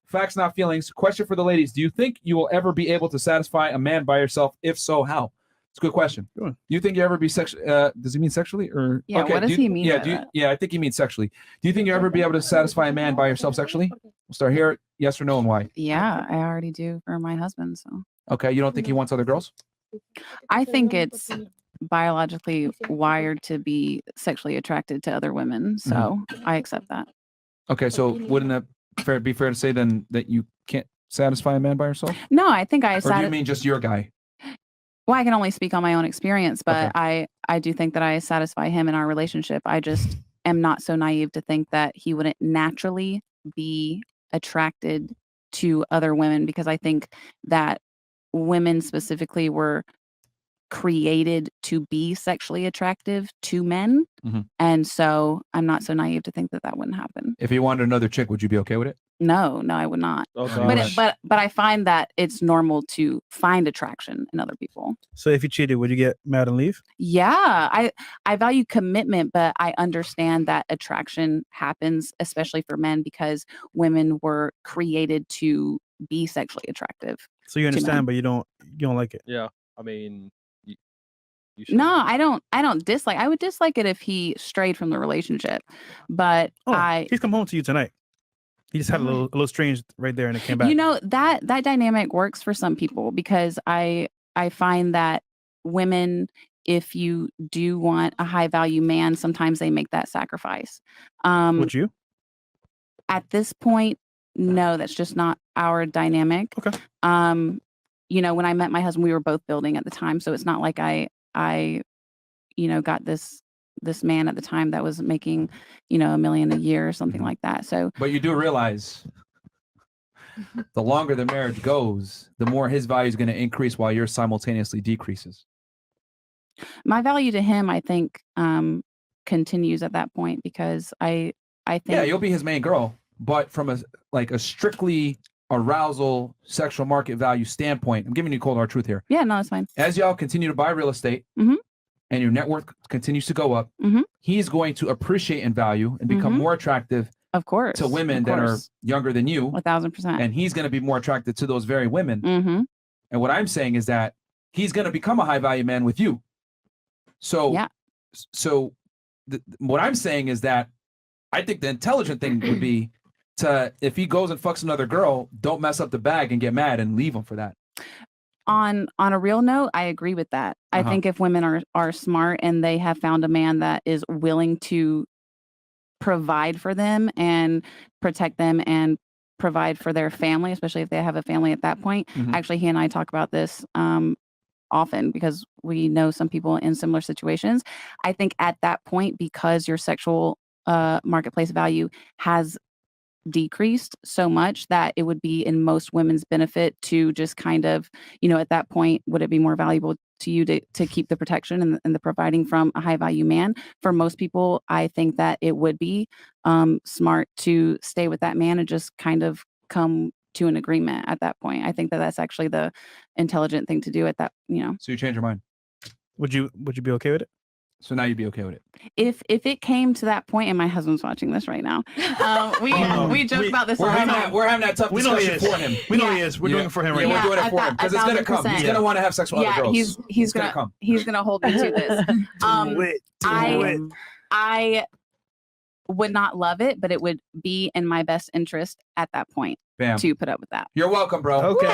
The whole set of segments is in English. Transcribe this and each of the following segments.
facts, not feelings. Question for the ladies. Do you think you will ever be able to satisfy a man by yourself? If so, how? It's a good question. Do you think you ever be sexually? Does he mean sexually or? Yeah. Okay. What does he mean? Yeah. I think he means sexually. Do you think you ever be able to satisfy a man by yourself sexually? We'll start here. Yes or no, and why? Yeah, I already do for my husband. So. Okay. You don't think he wants other girls? I think it's biologically wired to be sexually attracted to other women. So I accept that. Okay. So wouldn't that be fair to say then that you can't satisfy a man by yourself? No, I think Or do you mean just your guy? Well, I can only speak on my own experience, but Okay. I do think that I satisfy him in our relationship. I just am not so naive to think that he wouldn't naturally be attracted to other women, because I think that women specifically were created to be sexually attractive to men. And so I'm not so naive to think that that wouldn't happen. If he wanted another chick, would you be okay with it? No, I would not. Okay. But I find that it's normal to find attraction in other people. So if you cheated, would you get mad and leave? Yeah, I value commitment, but I understand that attraction happens, especially for men, because women were created to be sexually attractive. So you understand, but you don't like it. Yeah, I mean, you should. No, I don't dislike. I would dislike it if he strayed from the relationship, but he's come home to you tonight. He just had a little strange right there, and it came back. You know, that dynamic works for some people, because I find that women, if you do want a high value man, sometimes they make that sacrifice. Would you? At this point, no, that's just not our dynamic. Okay. You know, when I met my husband, we were both building at the time, so it's not like I got this man at the time that was making, $1 million a year or something like that. So, but you do realize the longer the marriage goes, the more his value is going to increase while yours simultaneously decreases. My value to him, I think, continues at that point, because I think. Yeah, you'll be his main girl, but from a strictly arousal, sexual market value standpoint, I'm giving you cold hard truth here. Yeah, no, that's fine. As y'all continue to buy real estate, and your net worth continues to go up, he's going to appreciate in value and become more attractive, of course, to women that are younger than you. 1,000%. And he's going to be more attracted to those very women. And what I'm saying is that he's going to become a high value man with you. So, what I'm saying is that I think the intelligent thing would be to, if he goes and fucks another girl, don't mess up the bag and get mad and leave him for that. On a real note, I agree with that. I think if women are smart and they have found a man that is willing to provide for them and protect them and provide for their family, especially if they have a family at that point. Actually, he and I talk about this often, because we know some people in similar situations. I think at that point, because your sexual marketplace value has decreased so much, that it would be in most women's benefit to just kind of, at that point, would it be more valuable to you to keep the protection and the providing from a high value man? For most people, I think that it would be smart to stay with that man and just kind of come to an agreement at that point. I think that that's actually the intelligent thing to do at that, So you change your mind. Would you be okay with it? So now you'd be okay with it. If it came to that point, and my husband's watching this right now, we joke about this all the time. We're having that tough discussion for him. We know he is. We're doing it for him right now. We're doing it for him, because it's going to come. He's going to want to have sex with other girls. He's going to come. He's going to hold me to this. I would not love it, but it would be in my best interest at that point to put up with that. You're welcome, bro. Okay.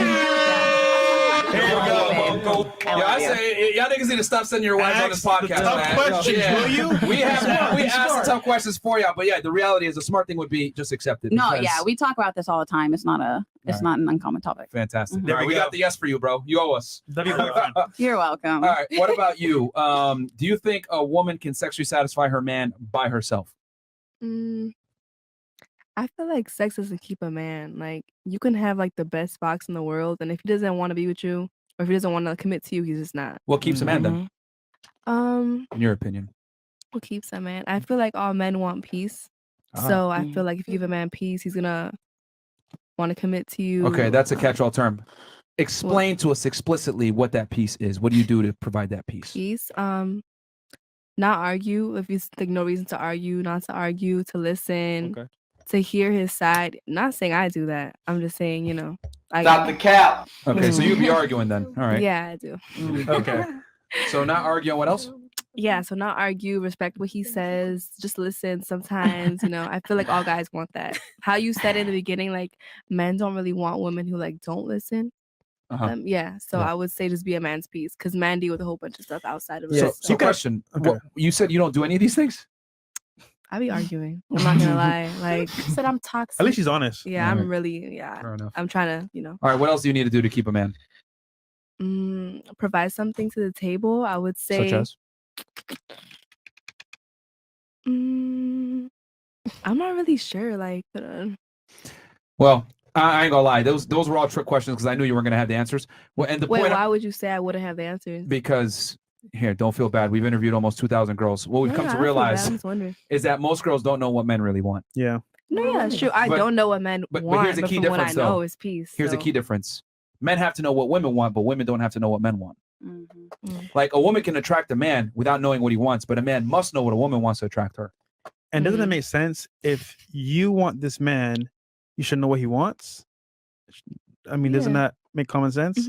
Here we go. I say y'all niggas need to stop sending your wives on this podcast, man. Questions, will you? We asked the tough questions for y'all, but the reality is the smart thing would be just accept it. No, we talk about this all the time. It's not an uncommon topic. Fantastic. All right, we got the yes for you, bro. You owe us. You're welcome. All right, what about you? Do you think a woman can sexually satisfy her man by herself? I feel like sex doesn't keep a man. Like, you can have like the best box in the world, and if he doesn't want to be with you, or if he doesn't want to commit to you, he's just not. What keeps a man then? In your opinion? What keeps a man? I feel like all men want peace. So I feel like if you give a man peace, he's gonna want to commit to you. Okay, that's a catch-all term. Explain to us explicitly what that peace is. What do you do to provide that peace? Peace. Not argue. If you think no reason to argue, not to argue, to listen. Okay. to hear his side. Not saying I do that. I'm just saying, you know, Stop the cap. Okay, so you'd be arguing then. All right. Yeah, I do. Okay. So not arguing. What else? Yeah, so not argue, respect what he says, just listen sometimes, you know. I feel like all guys want that. How you said in the beginning, like men don't really want women who like don't listen. Yeah, so I would say just be a man's piece because men deal with a whole bunch of stuff outside of it. So question. Okay. What, you said you don't do any of these things? I be arguing. I'm not gonna lie. Like said I'm toxic. At least she's honest. yeah, All right. I'm really Fair enough. I'm trying to, you know. All right. What else do you need to do to keep a man? Provide something to the table. I would say Such as? I'm not really sure. Like Well, I ain't gonna lie. Those were all trick questions because I knew you weren't gonna have the answers. Well, and the wait, point why would you say I wouldn't have the answers? because here, don't feel bad. We've interviewed almost 2,000 girls. What we've No, come I to feel bad. realize I'm just wondering. is that most girls don't know what men really want. Yeah. No, yeah, sure. I But- don't know what men but want, here's the key from what I difference, know though. is peace. Here's the key difference. Men have to know what women want, but women don't have to know what men want. Mm-hmm. Like a woman can attract a man without knowing what he wants, but a man must know what a woman wants to attract her. And doesn't it make sense? If you want this man, you should know what he wants. I mean, doesn't that make common sense?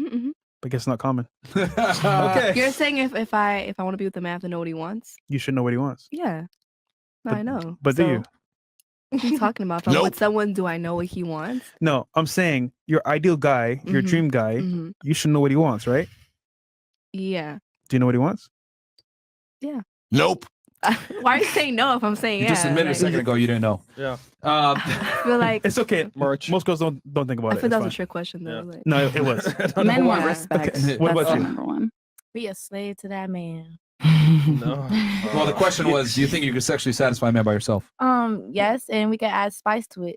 I guess not common. Okay. You're saying if I want to be with the man, I have to know what he wants? You should know what he wants. Yeah. No, I know. But do you? What are you talking about? If I'm with someone, do I know what he wants? No, I'm saying your ideal guy, your dream guy, you should know what he wants, right? Yeah. Do you know what he wants? Yeah. Nope. Why are you saying no if I'm saying You yeah? just admitted a second ago you didn't know. Yeah. I feel like It's okay. March. Most girls don't think about I it. feel that was It's a trick question though. Yeah. Like, No, it was. Men want Yeah. respect. Okay. What That's about the you? number one. Be a slave to that man. No. Well, the question was, do you think you could sexually satisfy a man by yourself? Yes, and we can add spice to it.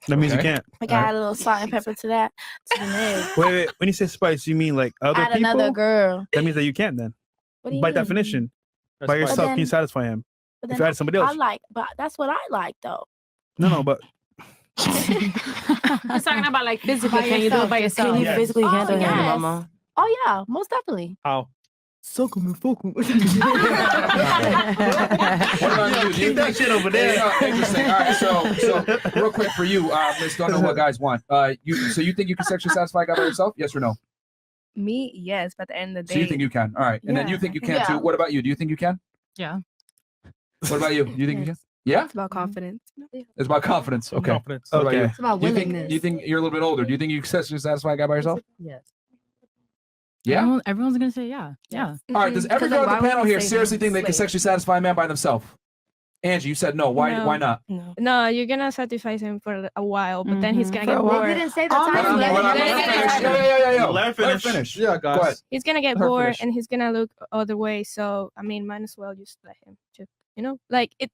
That means you Okay. can't. We can add a little salt and pepper to that. To the egg. Wait. When you say spice, you mean like other Add people? another girl. That means that you can't then. What do you By mean? definition, That's by fine. yourself, can you then- satisfy him? But If then you add somebody else. I like, but that's what I like though. No, but He's talking about like physically. By Can you do it yourself, by Can yourself? you Yes. physically Oh, handle him, yes. mama? Oh yeah, most definitely. How? suck him and fuck him. What about you? Do you Keep that think- shit over there. Yeah, interesting. All right, so real quick for you, Miss, don't know what guys want. So you think you can sexually satisfy a guy by yourself? Yes or no? me, yes, but at the end of the day, So you think you can? All right, and then you Yeah, think you I can think- too. Yeah. What about you? Do you think you can? Yeah. What about you? Do you think you can? Yes. Yeah, it's about confidence. it's about confidence. Okay. Confidence. What about you? Okay. It's about Do you think willingness. you think you're a little bit older? Do you think you can sexually satisfy a guy by yourself? Yes. Yeah. Everyone's gonna say yeah. Yeah. All right. Does every Because, girl like, on the why would panel you here say seriously no? think they can Slave. sexually satisfy a man by themselves? Angie, you said no. Why? No. Why not? No. No, you're gonna satisfy him for a while, but then he's gonna get We bored. didn't say the Hold time. on, yet. hold on, We let didn't her say the finish. time. Yeah. Let her Let her finish. finish. Yeah, Go ahead. guys. He's gonna get Let her bored finish. and he's gonna look other way. So I mean, might as well just let him. Just, like it,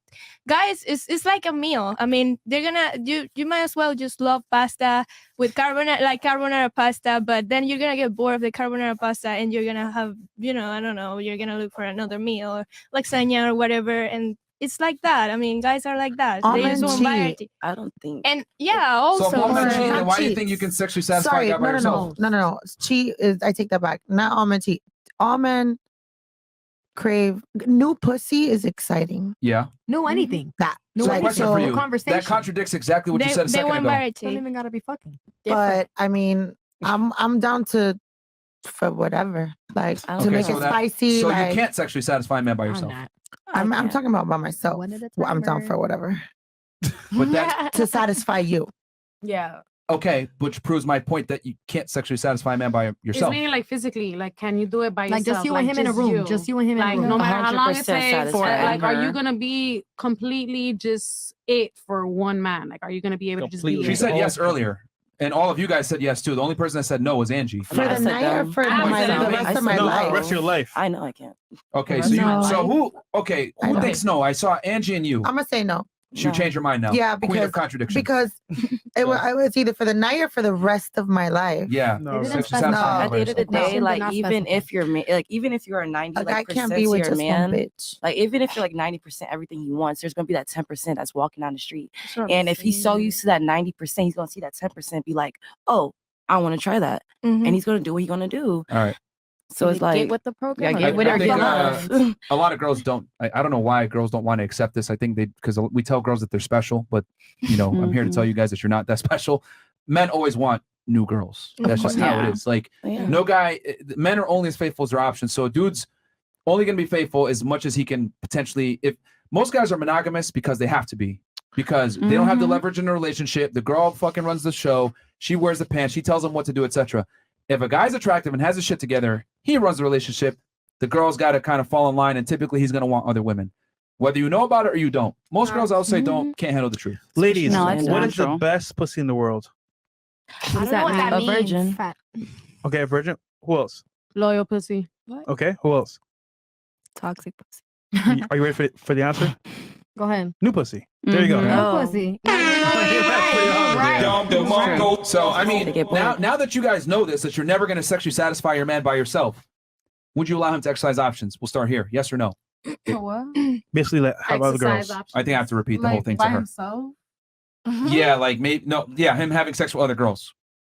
guys. It's like a meal. I mean, they're gonna you might as well just love pasta with carbonara pasta, but then you're gonna get bored of the carbonara pasta and you're gonna have I don't know. You're gonna look for another meal or lasagna or whatever, and it's like that. I mean, guys are like that. They just want variety. I don't think. And yeah, So also. if all men cheat, then Not why do you cheat. think you can sexually satisfy Sorry, a guy by yourself? no. Cheat is, I take that back. Not all men cheat. All men crave new pussy is exciting. Yeah. No anything. That. No So like, question so, for you. conversation. That contradicts exactly what you said a they second want ago. variety. Don't even gotta be fucking. but I mean, I'm down for whatever. Like I don't to Okay, make so it that- spicy. So like, you can't sexually satisfy a man by yourself. I'm can't. talking about by myself. One at a Well, I'm down timer. for whatever. But that's To satisfy you. Yeah. okay, which proves my point that you can't sexually satisfy a man by It's yourself. meaning like physically, like can you do it by Like yourself? just you and him in a room. Just you and him in Like a room. no matter how long it 100% takes, for satisfying like are her. you gonna be completely just it for one man? Like are you gonna be able to just be Completely. it? She said yes earlier, and all of you guys said yes too. The only person that said no was Angie. For I the said night or no. for I my, said the no. rest I of said my no. The life. rest of your life. I know I can't. Okay, That's so you, my so life. who know. thinks no? I saw Angie and you. I'm gonna say no. She would No. change her mind now. Yeah, Queen of because contradiction. because it was either for the night or for the rest of my life. yeah, No, They didn't sexually specify. satisfy a man At by the end of the yourself. day, Question did like not even specify. if you're like even if you're 90 A guy like can't percent be to with your just man, one bitch. like even if you're like 90% everything he wants, there's gonna be that 10% that's walking down the street. And if he's so used to that 90%, he's gonna see that 10% be like, oh, I want to try that. Mhm. And he's gonna do what he's gonna do. All right. So it's like get with the program. yeah, or get not? with I it. think, Get lost. a lot of girls don't. I don't know why girls don't want to accept this. I think because we tell girls that they're special, but you know, I'm here to tell you guys that you're not that special. Men always want new girls. That's just how it is. Like no guy. Men are only as faithful as their options. So a dude's only going to be faithful as much as he can potentially. If most guys are monogamous because they have to be, because they don't have the leverage in a relationship. The girl fucking runs the show. She wears the pants. She tells them what to do, etc. If a guy's attractive and has his shit together, he runs the relationship. The girl's got to kind of fall in line, and typically he's going to want other women, whether you know about it or you don't. Most girls, I would say, can't handle the truth. Ladies, No, it's what is the natural. best pussy in the world? What does that mean? A virgin. Fat. Okay, a virgin. Who else? Loyal pussy. Okay, who else? Toxic pussy. Are you ready for the answer? Go ahead. New pussy. There you go. Oh. Pussy. So I mean, now that you guys know this, that you're never going to sexually satisfy your man by yourself, would you allow him to exercise options? We'll start here. Yes or no? What? Basically, like, how about the girls? I think I have to repeat the whole thing to by her. himself? Yeah, like maybe him having sex with other girls.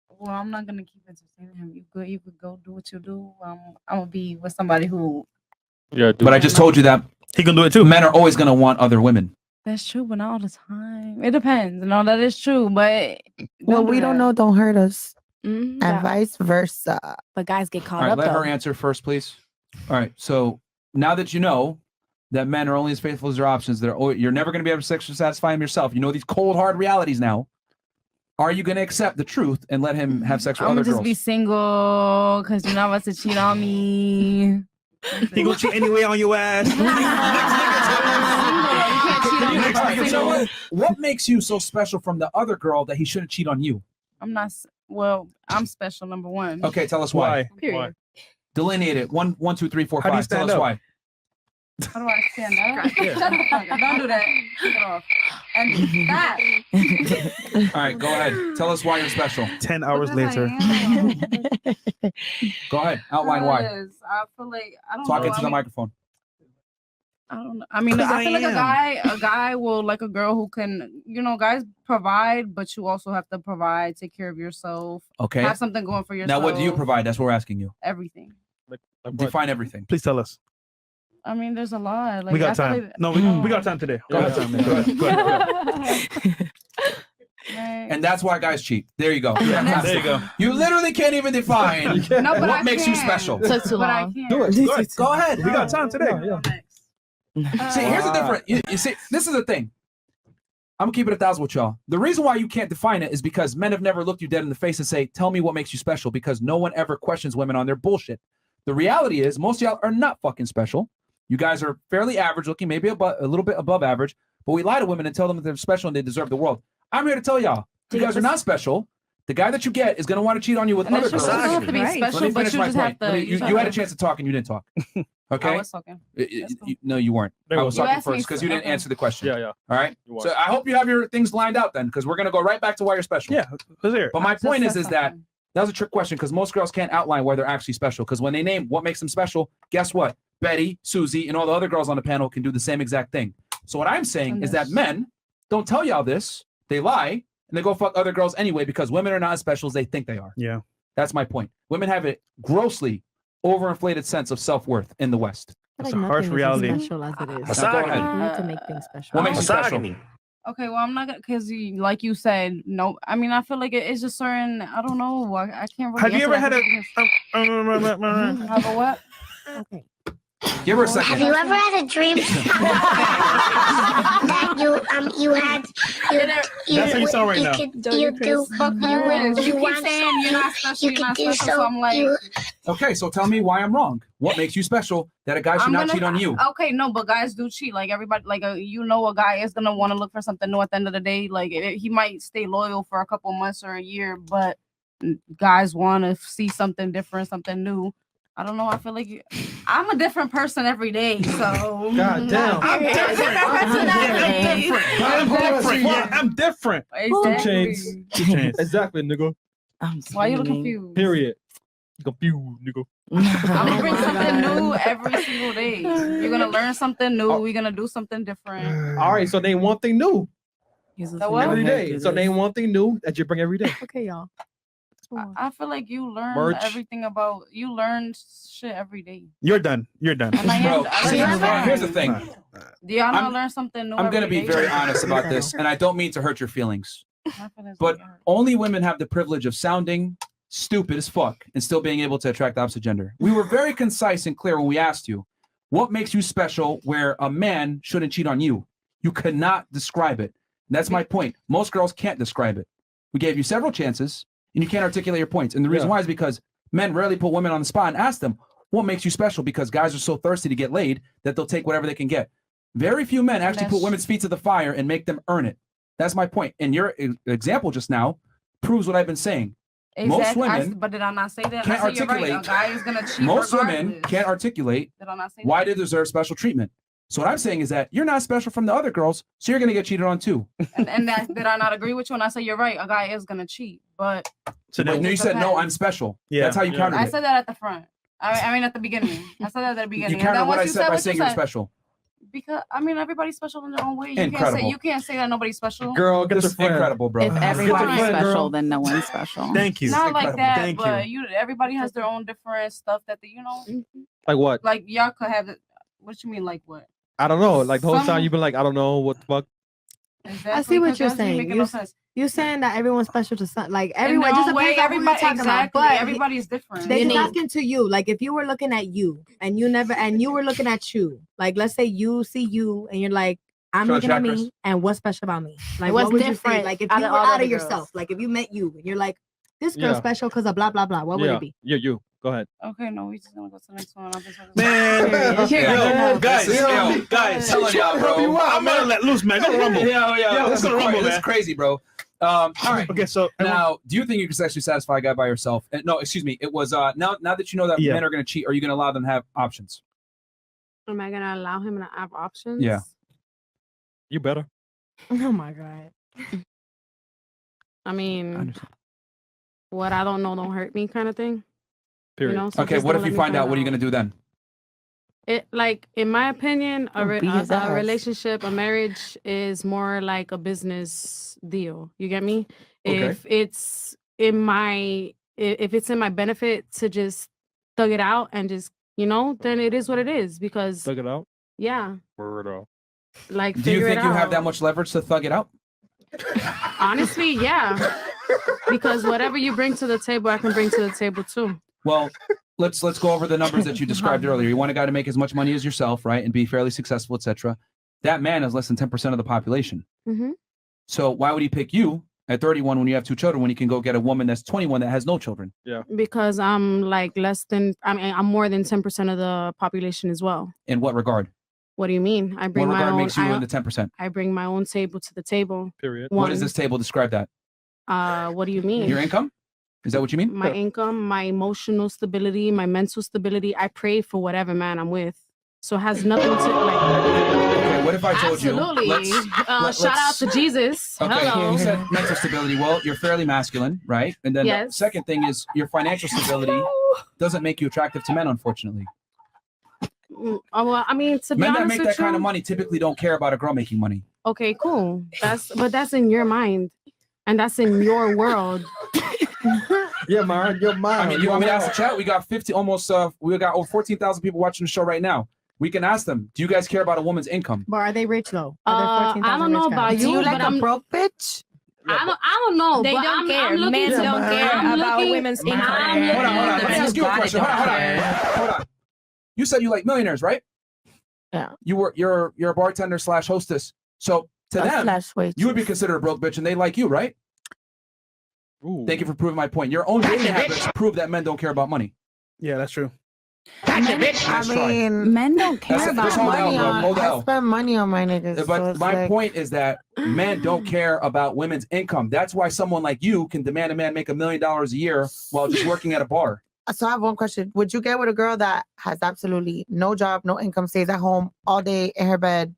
Well, I'm not gonna keep entertaining him. You could go do what you do. I'm gonna be with somebody who. Yeah, But I just told you that he can do it too. Men are always going to want other women. That's true, but not all the time. It depends. No, that is true, but What we don't know don't hurt us, Mhm. and vice versa. But guys get caught All right, up. let though. her answer first, please. All right, so now that you know that men are only as faithful as their options, you're never going to be able to sexually satisfy him yourself. You know these cold, hard realities now. Are you going to accept the truth and let him have sex with I'm other gonna just girls? be single because you're not about to cheat on me. He gonna cheat anyway on your ass. You know what? What makes you so special from the other girl that he shouldn't cheat on you? I'm not. Well, I'm special. Number one. Okay, tell us why. Period. Delineate it. 1, 2, 3, 4, How do you 5. Tell stand us up? why. How do I stand up? Shut the fuck up. Don't do that. Take it off. And that. All right, go ahead. Tell us why you're special. 10 hours later. Go ahead. Outline why. I feel like I don't Talk know. into the microphone. I don't know. I mean, 'Cause I feel I like a guy will like a girl who can, guys provide, but you also have to provide, take care of yourself, Okay. have something going for yourself. Now, what do you provide? That's what we're asking you. Everything. Define everything. Please tell us. I mean, there's a lot. Like, We got I feel time. like- No, we got time today. Go ahead, Sam. Go ahead. Go ahead. And that's why guys cheat. There you go. There you go. You literally can't even define No, but what I makes you can. special. Took too But I long. can't. Do it. Do it. Go ahead. We got time today. See, here's the difference. You see, this is the thing. I'm gonna keep it 1,000 with y'all. The reason why you can't define it is because men have never looked you dead in the face and say, "Tell me what makes you special," because no one ever questions women on their bullshit. The reality is, most of y'all are not fucking special. You guys are fairly average looking, maybe a little bit above average, but we lie to women and tell them that they're special and they deserve the world. I'm here to tell y'all, you guys are not special. The guy that you get is gonna want to cheat on you with And other it's girls. just doesn't have to be Right. special, Let me but finish you my just point. have to. You had a chance to talk and you didn't talk. Okay. I was talking. No, you weren't. I was You talking asked me first because you didn't okay. answer the question. Yeah. All right. You are. So I hope you have your things lined out then, because we're gonna go right back to why you're special. Yeah, who's here? But my Just point said is that something. that was a trick question because most girls can't outline why they're actually special. Because when they name what makes them special, guess what? Betty, Susie, and all the other girls on the panel can do the same exact thing. So what I'm saying is that men don't tell y'all this. They lie and they go fuck other girls anyway because women are not as special as they think they are. Yeah. That's my point. Women have a grossly overinflated sense of self-worth in the West. That's a harsh reality. Special as it is. Misogyny. You need to make things special. What makes you special? Okay, well, I'm not gonna because like you said, no. I mean, I feel like it's just certain. I don't know. I can't really. Have you answer ever that had because- Have a what? Okay. Give her a second. Have you ever had a dream that you had That's how you sound right now. you do You want keep saying you're not special. you You're could not do special. So I'm like, Okay, so tell me why I'm wrong. What makes you special that a guy should not cheat on you? Okay, no, but guys do cheat. Like everybody, like a guy is gonna want to look for something new at the end of the day. Like he might stay loyal for a couple months or a year, but guys want to see something different, something new. I don't know. I feel like I'm a different person every day. So God damn. I'm I'm different. Exactly. Two chains. Exactly, nigga. Why you look confused? Period. Confused, nigga. I'm gonna bring something new every single day. You're gonna learn something new. We're gonna do something different. All right, so name one thing new So what? every day. So name one thing new that you bring every day. Okay, y'all. I feel like you learn Merch. everything about you learn shit every day. You're done. You're done. And I am- Bro, I see, am- here's the thing. Do y'all not I'm- learn something new? I'm going to every be day? very honest about this, and I don't mean to hurt your feelings. My feelings But don't get hurt. only women have the privilege of sounding stupid as fuck and still being able to attract the opposite gender. We were very concise and clear when we asked you, what makes you special where a man shouldn't cheat on you? You cannot describe it. And that's my point. Most girls can't describe it. We gave you several chances, and you can't articulate your points. And the reason why is because men rarely put women on the spot and ask them, what makes you special? Because guys are so thirsty to get laid that they'll take whatever they can get. Very few men actually put women's feet to the fire and make them earn it. That's my point. And your example just now proves what I've been saying. Most women but did I not say that? can't I said you're right. articulate. A guy is gonna cheat Most women regardless. can't articulate Did I not say why that? they deserve special treatment. So what I'm saying is that you're not special from the other girls, so you're gonna get cheated on too. And that did I not agree with you? And I say you're right. A guy is gonna cheat, but So no, you said no, I'm special. Yeah. That's how you countered I it. said that at the front. I mean at the beginning. I said that at the beginning. You And countered then what I once you said by what saying you you're said, special. because I mean everybody's special in their own way. Incredible. You can't say that nobody's special. Girl, get This your is friend. incredible, bro. If everybody's special, then no one's special. Thank you. Not like that, Thank but you. everybody has their own different stuff that they, Like what? like y'all could have. What you mean, like what? I don't know. Like the whole Some- time you've been like, I don't know what the fuck. Exactly, I see what 'cause you're that's me saying. making You're, no sense. you're saying that everyone's special to some, like In everyone. their Just own depends way, on who you're talking exactly. about. But Everybody's different. they're just asking to you. Like if you were looking at you and you were looking at you. Like let's say you see you and you're like, I'm Show looking at chakras. me and what's special about me? Like What's what would you say? different Like if out you of were all the out of other yourself, girls? like if you met you and you're like, this girl's Yeah. special because of blah blah blah. What would Yeah. it be? Yeah, you. Go ahead. Okay, no, we just gonna go to the next one. Man, Yeah. guys, Yo, guys, telling y'all, bro. I'm gonna let loose, man. Go to Rumble. Let's go to Rumble, This man. is crazy, bro. All right. Okay, so Now, do you think you can sexually satisfy a guy by yourself? No, excuse me. It was now that you know that Yeah. men are going to cheat, are you going to allow them to have options? Am I gonna allow him to have options? Yeah. You better. Oh my god. I mean, what I don't know don't hurt me, kind of thing. Period. You know. So Okay. just What don't if let you me find out? What are you out. going to do then? It like in my opinion, Oh, beat his ass. a relationship, a marriage is more like a business deal. You get me? Okay. If it's in my benefit to just thug it out and just then it is what it is because Thug it out. yeah, Word off. like Do you figure think it you have out. that much leverage to thug it out? Honestly, yeah, because whatever you bring to the table, I can bring to the table too. Well, let's go over the numbers that you described earlier. You want a guy to make as much money as yourself, right, and be fairly successful, etc. That man is less than 10% of the population. Mm-hmm. So why would he pick you at 31 when you have 2 children when he can go get a woman that's 21 that has no children? Yeah. Because I'm like I'm more than 10% of the population as well. In what regard? What do you mean? I bring What my regard own. makes you in the 10%? I bring my own table to the table. Period. What does this table describe that? What do you mean? Your income? Is that what you mean? My income, my emotional stability, my mental stability. I pray for whatever man I'm with. So it has nothing to like. Okay, what if I told Absolutely. you? Shout out to Jesus. Okay, Hello. you said mental stability. Well, you're fairly masculine, right? And then the Yes. second thing is your financial stability doesn't make you attractive to men, unfortunately. Oh, well, I mean, to be Men honest that make with that kind you- of money typically don't care about a girl making money. Okay, cool. That's in your mind, and that's in your world. Yeah, Myron, you're Myron. I mean, you want me to ask the chat? We got we got over 14,000 people watching the show right now. We can ask them, do you guys care about a woman's income? But are they rich though? Are there I 14,000 don't know rich about guys? you, You like but a I'm broke bitch? I don't know. They but don't I'm care. looking Men to- don't care I'm about looking- women's I'm income. looking Hold on. Let me ask you a question. Hold on. You said you like millionaires, right? Yeah. You're a bartender / hostess. So to them, Slash waitress. you would be considered a broke bitch, and they like you, right? Ooh. Thank you for proving my point. Your own dating habits prove that men don't care about money. Yeah, that's true. I mean, Men don't care That's- about that's hold the money. hell, bro. Hold the I hell. spend money on my niggas. so But it's my like, point is that men don't care about women's income. That's why someone like you can demand a man make $1 million a year while just working at a bar. So I have one question. Would you get with a girl that has absolutely no job, no income, stays at home all day in her bed,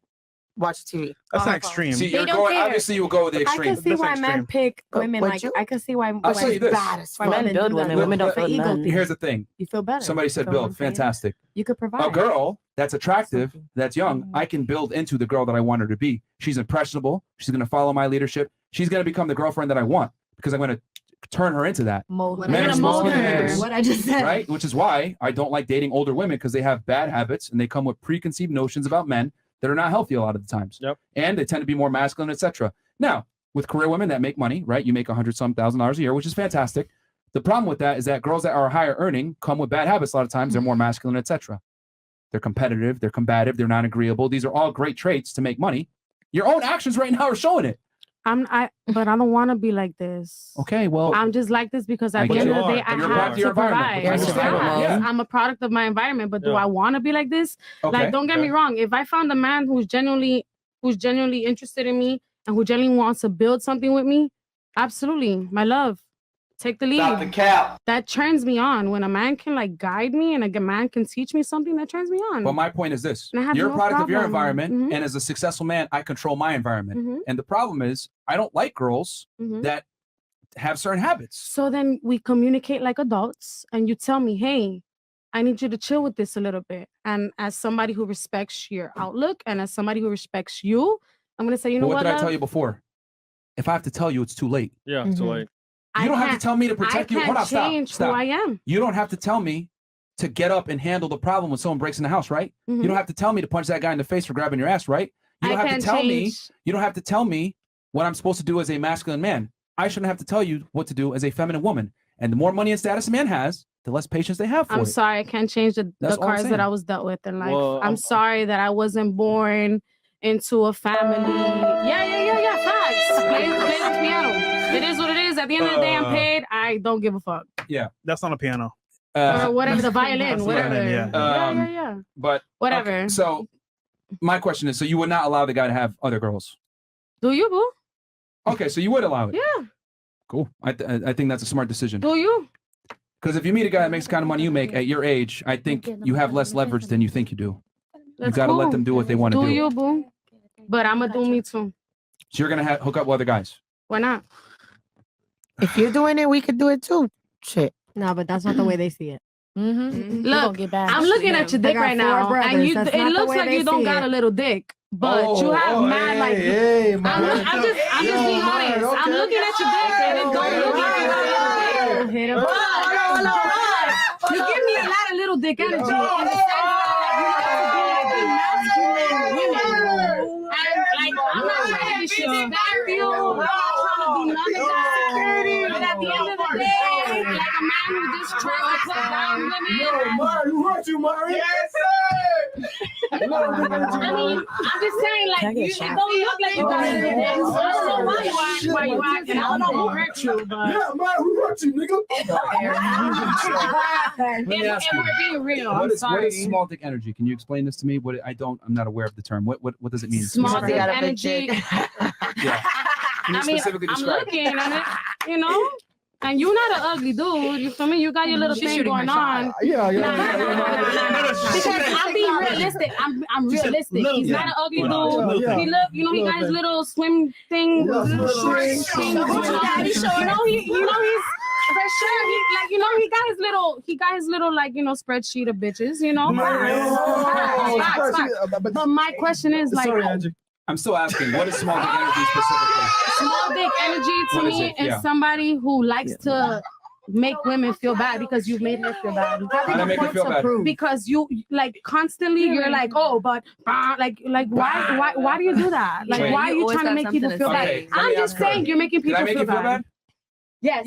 watch TV? That's not extreme. See, They you're don't going. care. Obviously, you will go with the I extreme. can see That's why extreme. men pick But women would like you? I can see why I'll say this. Bad as why fuck. men Men build do that. women. Women don't For build ego men. thing. Here's the thing. You feel better. Somebody said You know what build. I'm saying? Fantastic. You could provide. A girl that's attractive, that's young, I can build into the girl that I want her to be. She's impressionable. She's going to follow my leadership. She's going to become the girlfriend that I want because I'm going to turn her into that. Mold Men are supposed to be leaders, what I just said. right? Which is why I don't like dating older women, because they have bad habits and they come with preconceived notions about men that are not healthy a lot of the times. Yep. And they tend to be more masculine, etc. Now, with career women that make money, right? You make $100,000 a year, which is fantastic. The problem with that is that girls that are higher earning come with bad habits. A lot of times they're more masculine, etc. They're competitive, they're combative, they're non-agreeable. These are all great traits to make money. Your own actions right now are showing it. But I don't want to be like this. Okay, well, I'm just like this because I at the get end it. of the day, I You're have to provide. You're survival mode. Yeah. I'm a product of my environment, but do Yeah. I want to be like this? Okay. Like, don't get me wrong. If I found a man who's genuinely interested in me and who genuinely wants to build something with me, absolutely, my love, take the lead. Stop the cap. That turns me on when a man can like guide me and a man can teach me something. That turns me on. But my point is this: And I have you're no a product of your problem. environment, Mhm. and as a successful man, I control my environment. Mhm. And the problem is, I don't like girls Mhm. that have certain habits. So then we communicate like adults, and you tell me, hey, I need you to chill with this a little bit. And as somebody who respects your outlook and as somebody who respects you, I'm going to say, you know But what, what did I love? tell you before? If I have to tell you, it's too late. Yeah, it's too late. You don't have to tell me to I protect you. can't Hold on, stop. change Stop. who I am. You don't have to tell me to get up and handle the problem when someone breaks in the house, right? You Mhm. don't have to tell me to punch that guy in the face for grabbing your ass, right? You don't I have can't to tell me. change. You don't have to tell me what I'm supposed to do as a masculine man. I shouldn't have to tell you what to do as a feminine woman. And the more money and status a man has, the less patience they have for I'm it. sorry, I can't change the That's all I'm cards that saying. I was dealt with in life. Well, I'm sorry that I wasn't born into a family. Yeah. Facts. Play the piano. It is what it is. At the end of the day, I'm paid. I don't give a fuck. Yeah. That's not a piano. Or whatever, the violin, That's whatever. violin, yeah. Yeah. But Whatever. okay, so my question is, so you would not allow the guy to have other girls? Do you, boo? Okay, so you would allow it. Yeah. Cool. I think that's a smart decision. Do you? Because if you meet a guy that makes the kind of money you make at your age, I think you have less leverage than you think you do. You That's got to let cool. them do what they want to Do do. you, boo? But I'm going to do me too. So you're gonna hook up with other guys. Why not? If you're doing it, we could do it too. Shit. No, but that's not the way they see it. Look, I'm looking at your dick right now, and you, it looks like you don't got a little dick, but you have mad like. I'm just being honest. I'm looking at your dick, and it don't look like you got a little dick. You give me a lot of little dick energy in the sense that you like to be like masculine women, and like I'm not trying to disrespect you. I'm not trying to do none of that. But at the end of the day, like a man who just tries to put down women. Yo, Myron, who hurt you, Myron? Yes, sir. I mean, I'm just saying, like, it don't look like you got it. I don't know why you acting. I don't know who hurt you, but. Yeah, Myron, who hurt you, nigga? Let me ask you, We're being real. what I'm is sorry. small dick energy? Can you explain this to me? I'm not aware of the term. What does it mean? Small dick specifically? energy. Yeah. Can you I mean, specifically I'm describe? looking at it, you know? And you're not an ugly dude. You feel me? You got your little She's thing shooting going her shot. on. Yeah. Because I'm being realistic. I'm realistic. He's not an ugly dude. He look, you know, he got his little swim thing. Short thing. You know, he's for sure. He got his little like, you know, spreadsheet of bitches, you know. Facts. But my question is like, I'm still asking, what is small dick energy specifically? small dick energy to What is me it? is Yeah. somebody who likes to make women feel bad because you've made her feel bad. How did I make her feel bad? Because you like constantly you're like, oh, but like why do you do that? Like Wait. why are you trying to make people feel bad? Okay, let I'm me just ask her. saying you're making Did people I make you feel bad? Yes.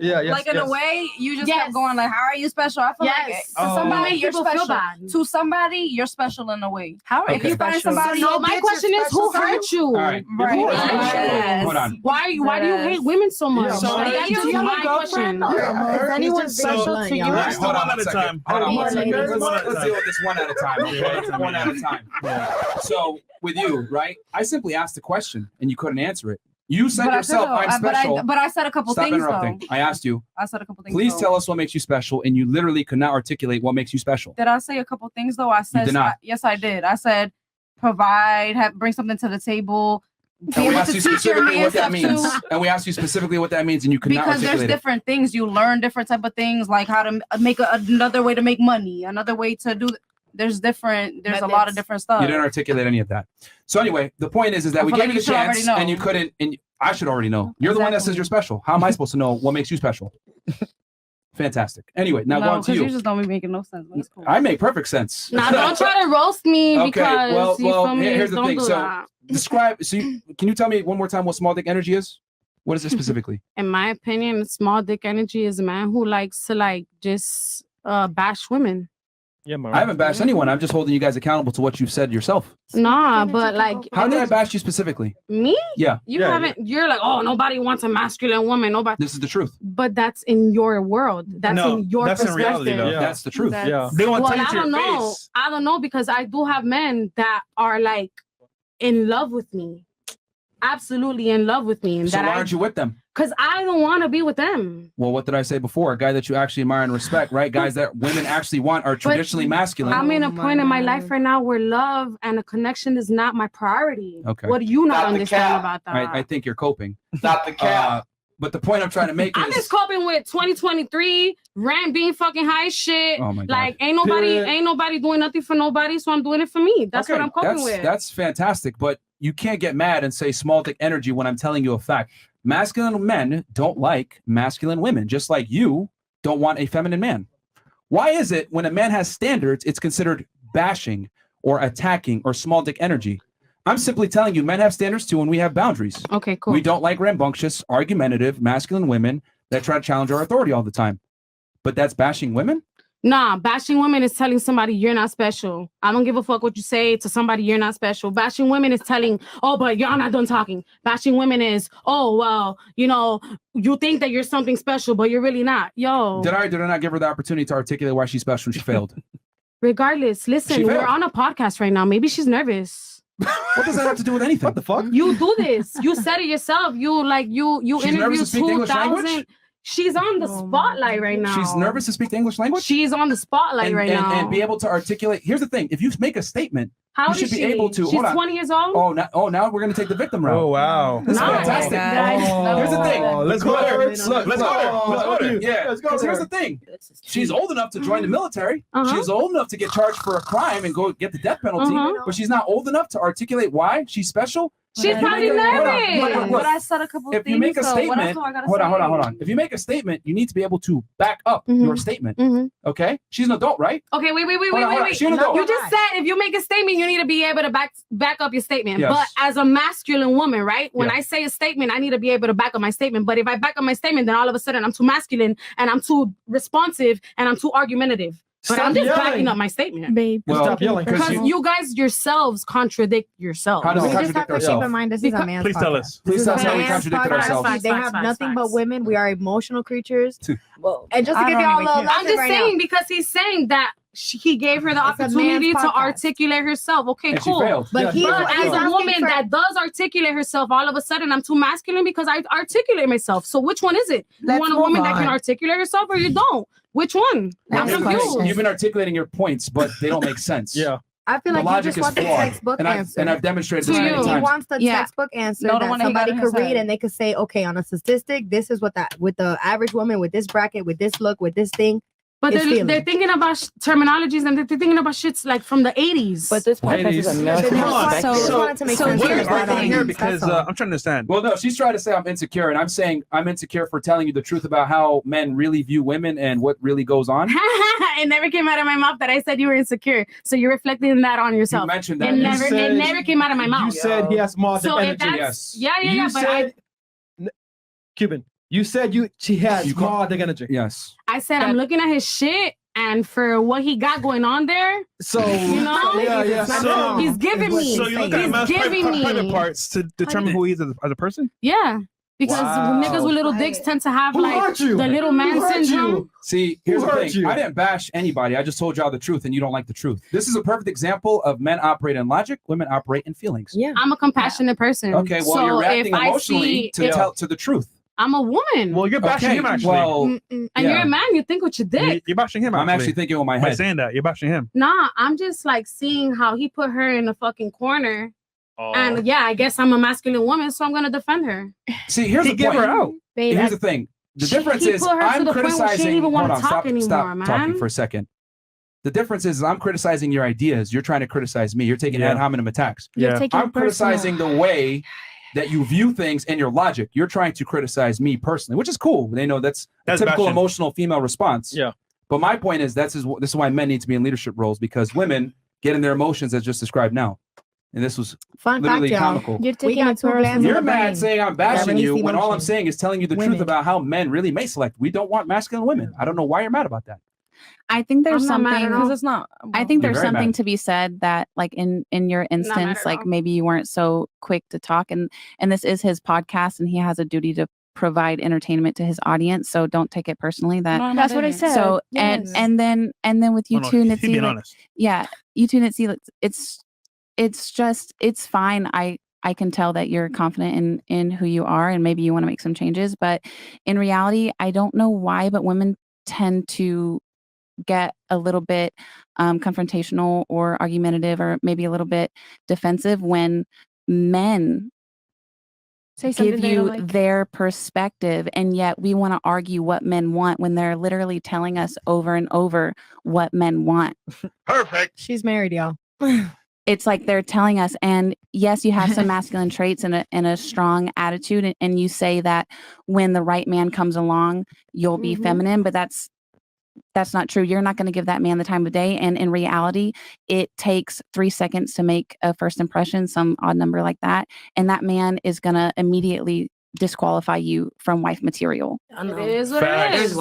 Like in a way, you just kept going like, "How are you special?" I feel like Yes. to somebody you're People feel special. bad. To somebody you're special in a way. How are If you find special? somebody, No, my question is who hurt you? All right. Right. Yes. Hold on. Why do you hate women so much? So Like, do that's you just have a my girlfriend? question. Is anyone special to you? All right, hold on One at a second. time. Hold on one Yeah, second. ladies, one at a Let's time. deal with this one at a time. Okay? One at a time. So with you, right? I simply asked a question and you couldn't answer it. You said But I yourself, could, though. I'm special. But I said a couple Stop things interrupting. though. I asked you. I said a couple things. Please though. tell us what makes you special, and you literally could not articulate what makes you special. Did I say a couple things though? I said did not. yes, I did. I said provide, bring something to the table. Be And we able asked to you teach your specifically man what that stuff means. too. And we asked you specifically what that means, and you could not Because there's articulate it. different things. You learn different type of things, like how to make another way to make money, another way to do. There's a Methods. lot of different stuff. You didn't articulate any of that. So anyway, the point is that I we feel gave like you you the should already chance know. and you couldn't, and I should already know. You're the one that says you're special. How am I supposed to know what makes you special? Fantastic. Anyway, now going to you. You just don't be making no sense. But it's cool. I make perfect sense. Now don't try to roast me Okay, because well, you feel me. here's the Don't thing. do So that. describe, can you tell me one more time what small dick energy is? What is it specifically? In my opinion, small dick energy is a man who likes to just bash women. Yeah, I haven't bashed anyone. I'm just holding you guys accountable to what you've said yourself. Nah, but like How did I bash you specifically? me? Yeah. You haven't. You're like, oh, nobody wants a masculine woman. Nobody. This is the truth. But that's in your world. That's No, in your that's in perspective. reality, though. Yeah. That's the truth. That's- They want to well, tell you I to your don't know. face. I don't know because I do have men that are like in love with me, absolutely in love with me, and So that why aren't you with them? Because I don't want to be with them. Well, what did I say before? A guy that you actually admire and respect, right? Guys that women actually want are traditionally masculine. I'm in a point in my life right now where love and a connection is not my priority. Okay. What do you not Not the understand cow. about that? I think you're coping. Not the cat. But the point I'm trying to make I'm is just coping with 2023, rant being fucking high as shit. Oh my God. Like ain't nobody doing nothing for nobody, so I'm doing it for me. That's what I'm coping with. That's fantastic, but you can't get mad and say small dick energy when I'm telling you a fact. Masculine men don't like masculine women, just like you don't want a feminine man. Why is it when a man has standards, it's considered bashing or attacking or small dick energy? I'm simply telling you, men have standards too, and we have boundaries. Okay, cool. We don't like rambunctious, argumentative, masculine women that try to challenge our authority all the time. But that's bashing women? Nah, bashing women is telling somebody you're not special. I don't give a fuck what you say to somebody you're not special. Bashing women is telling, oh, but y'all not done talking. Bashing women is, oh, well, you think that you're something special, but you're really not. Yo. Did I not give her the opportunity to articulate why she's special and she failed? Regardless, listen, She we're failed. on a podcast right now. Maybe she's nervous. What does that have to do with anything? What the fuck? You do this. You said it yourself. You She's nervous to interviewed speak the English 2,000. language? She's on the spotlight right now. She's nervous to speak the English language? She's on the spotlight right now. And be able to articulate. Here's the thing. If you make a statement, How you old should is be she? able to. She's hold on. 20 years old? Now we're going to take the victim route. Oh, wow. This is Nice. fantastic. Here's the thing. Let's go there. Look, Let's go there. Yeah, Let's go because here's there. the thing. She's old enough to join the military. Uh-huh. She's old enough to get charged for a crime and go get the death penalty. Uh-huh. But she's not old enough to articulate why she's special. She's probably nervous. But I said a couple if you make a statement, hold on. If you make a statement, you need to be able to back up your statement. Okay? She's an adult, right? Okay, wait. Hold on. She's an adult. You just said if you make a statement, you need to be able to back up your statement. Yes. But as a masculine woman, right? When Yeah. I say a statement, I need to be able to back up my statement. But if I back up my statement, then all of a sudden I'm too masculine and I'm too responsive and I'm too argumentative. But Stop I'm just yelling. backing up my statement. Babe. Well, Stop yelling. Because you guys yourselves contradict yourselves. How does it We just have contradict to keep in ourselves? mind this is a man's Please tell podcast. us. Please This tell is us a how we man's contradicted podcast. ourselves. They have nothing but women. We are emotional creatures. Well, And just to I give don't y'all a even little care. I'm just lesson saying right because he's saying that he gave her the It's a man's opportunity to podcast. articulate herself. Okay, And she cool. failed. But he- But he's as a asking woman for- that does articulate herself, all of a sudden I'm too masculine because I articulate myself. So which one is it? You Let's want a move woman that can on. articulate herself or you don't? Which one? Well, I'm here's the thing. confused. You've been articulating your points, but they don't make sense. Yeah. I feel The like you logic just is want the flawed. textbook answer. And I've demonstrated To this many you. He times. wants the Yeah. textbook answer No, the that one that he got somebody in could his read head. and they could say, okay, on a statistic, this is what that with the average woman with this bracket, with this look, with this thing. But is they're feeling. thinking about terminologies and they're thinking about shits like from the 80s. But this podcast is a male Come on. perspective. Just wanted to make So sense what of is that right audience, here? that's Because all. I'm trying to understand. Well, no, she's trying to say I'm insecure, and I'm saying I'm insecure for telling you the truth about how men really view women and what really goes on. It never came out of my mouth that I said you were insecure. So you're reflecting that on yourself. You mentioned that. It You never, said- it never came out of my You mouth. said he has small dick So if energy. that's Yes. yeah. You But said Cuban. You said she had You small dick energy. Yes. I said I'm looking at his shit, and for what he got going on there, So you know, yeah. So- he's giving me. So you look at a He's man's giving me. private parts to determine who he is as a person? Yeah, because Wow. niggas with little dicks tend to have Who like hurt you? the little man Who hurt syndrome. you? See, here's Who the hurt thing. you? I didn't bash anybody. I just told y'all the truth, and you don't like the truth. This is a perfect example of men operate in logic, women operate in feelings. Yeah. I'm a compassionate person. Okay, well, so you're reacting if emotionally to if tell to the truth. I'm a woman, Well, you're bashing Okay, him actually. well, and yeah. you're a man, you think with your dick. You're bashing him. I'm actually thinking with my by head. saying that. You're bashing him. Nah, I'm just like seeing how he put her in a fucking corner. Oh. And yeah, I guess I'm a masculine woman, so I'm gonna defend her. See, here's He the gave point. her out. Babe, Here's the thing. The difference He is put her to I'm the point where she didn't criticizing. even wanna Hold on, talk stop anymore, talking man. for a second. The difference is I'm criticizing your ideas. You're trying to criticize me. You're taking ad hominem attacks. I'm criticizing the way that you view things and your logic. You're trying to criticize me personally, which is cool. They know that's a typical emotional female response. Yeah. But my point is this is why men need to be in leadership roles, because women get in their emotions as just described now. And this was literally comical. You're taking it personal. You're mad saying I'm bashing you when all I'm saying is telling you the truth about how men really may select. We don't want masculine women. I don't know why you're mad about that. I think there's something because it's not. I think there's You're very something mad. to be said that, like in your instance, like maybe you weren't so quick to talk, and this is his podcast, and he has a duty to provide entertainment to his audience. So don't take it personally. That's what I said. So and then with you too, he's being Nitsi, honest. you two, Nitsi, it's fine. I can tell that you're confident in who you are, and maybe you want to make some changes. But in reality, I don't know why, but women tend to get a little bit confrontational or argumentative, or maybe a little bit defensive when men give you their perspective, and yet we want to argue what men want when they're literally telling us over and over what men want. Perfect. She's married, y'all. It's like they're telling us, and yes, you have some masculine traits and a strong attitude, and you say that when the right man comes along, you'll be feminine, but that's not true. You're not going to give that man the time of day. And in reality, it takes 3 seconds to make a first impression, some odd number like that. And that man is going to immediately disqualify you from wife material. It is what it is.